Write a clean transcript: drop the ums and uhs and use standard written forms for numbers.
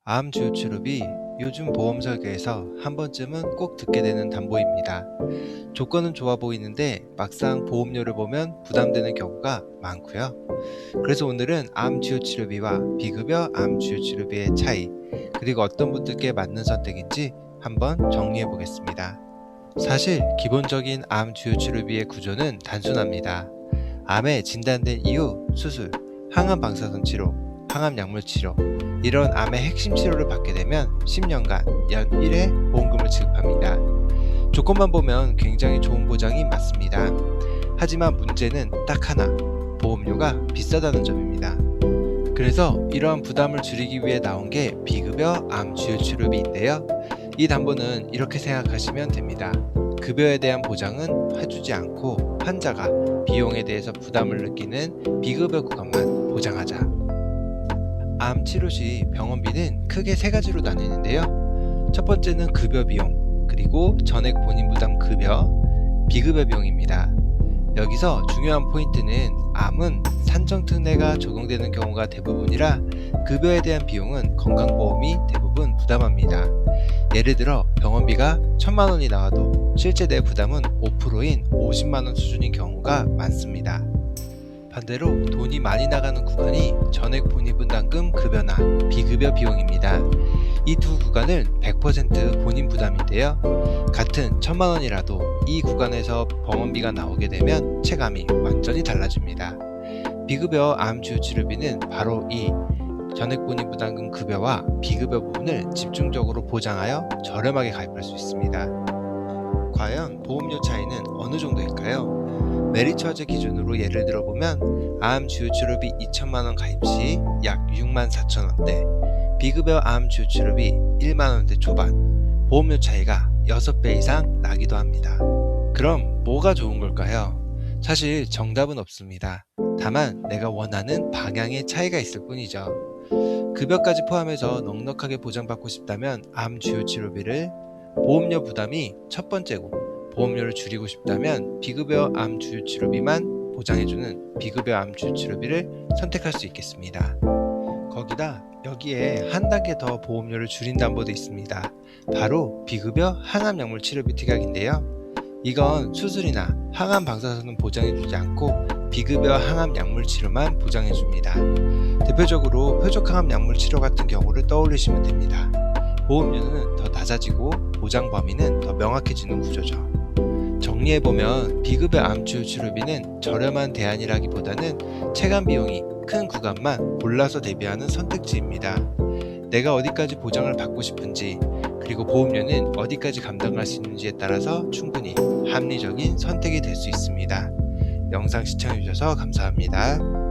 암 주요 치료비 요즘 보험 설계에서 한 번쯤은 꼭 듣게 되는 담보입니다. 조건은 좋아 보이는데 막상 보험료를 보면 부담되는 경우가 많고요. 그래서 오늘은 암 주요 치료비와 비급여 암 주요 치료비의 차이, 그리고 어떤 분들께 맞는 선택인지 한번 정리해 보겠습니다. 사실 기본적인 암 주요 치료비의 구조는 단순합니다. 암에 진단된 이후 수술, 항암 방사선 치료, 항암 약물 치료, 이런 암의 핵심 치료를 받게 되면 10년간 연 1회 보험금을 지급합니다. 조건만 보면 굉장히 좋은 보장이 맞습니다. 하지만 문제는 딱 하나, 보험료가 비싸다는 점입니다. 그래서 이러한 부담을 줄이기 위해 나온 게 비급여 암 주요 치료비인데요. 이 담보는 이렇게 생각하시면 됩니다. 급여에 대한 보장은 해주지 않고 환자가 비용에 대해서 부담을 느끼는 비급여 구간만 보장하자. 암 치료 시 병원비는 크게 세 가지로 나뉘는데요. 첫 번째는 급여 비용, 그리고 전액 본인 부담 급여, 비급여 비용입니다. 여기서 중요한 포인트는 암은 산정특례가 적용되는 경우가 대부분이라 급여에 대한 비용은 건강보험이 대부분 부담합니다. 예를 들어 병원비가 1,000만 원이 나와도 실제 내 부담은 5%인 50만 원 수준인 경우가 많습니다. 반대로 돈이 많이 나가는 구간이 전액 본인 분담금 급여나 비급여 비용입니다. 이 두 구간은 100% 본인 부담인데요. 같은 1,000만 원이라도 이 구간에서 병원비가 나오게 되면 체감이 완전히 달라집니다. 비급여 암 주요 치료비는 바로 이 전액 본인 부담금 급여와 비급여 부분을 집중적으로 보장하여 저렴하게 가입할 수 있습니다. 과연 보험료 차이는 어느 정도일까요? 메리처제 기준으로 예를 들어보면 암 주요 치료비 2천만 원 가입 시 약 6만 4천 원대, 비급여 암 주요 치료비 1만 원대 초반, 보험료 차이가 6배 이상 나기도 합니다. 그럼 뭐가 좋은 걸까요? 사실 정답은 없습니다. 다만 내가 원하는 방향의 차이가 있을 뿐이죠. 급여까지 포함해서 넉넉하게 보장받고 싶다면 암 주요 치료비를, 보험료 부담이 첫 번째고 보험료를 줄이고 싶다면 비급여 암 주요 치료비만 보장해주는 비급여 암 주요 치료비를 선택할 수 있겠습니다. 거기다 여기에 한 단계 더 보험료를 줄인 담보도 있습니다. 바로 비급여 항암 약물 치료비 특약인데요. 이건 수술이나 항암 방사선은 보장해주지 않고 비급여 항암 약물 치료만 보장해줍니다. 대표적으로 표적 항암 약물 치료 같은 경우를 떠올리시면 됩니다. 보험료는 더 낮아지고 보장 범위는 더 명확해지는 구조죠. 정리해보면 비급여 암 주요 치료비는 저렴한 대안이라기보다는 체감 비용이 큰 구간만 골라서 대비하는 선택지입니다. 내가 어디까지 보장을 받고 싶은지, 그리고 보험료는 어디까지 감당할 수 있는지에 따라서 충분히 합리적인 선택이 될 수 있습니다. 영상 시청해주셔서 감사합니다.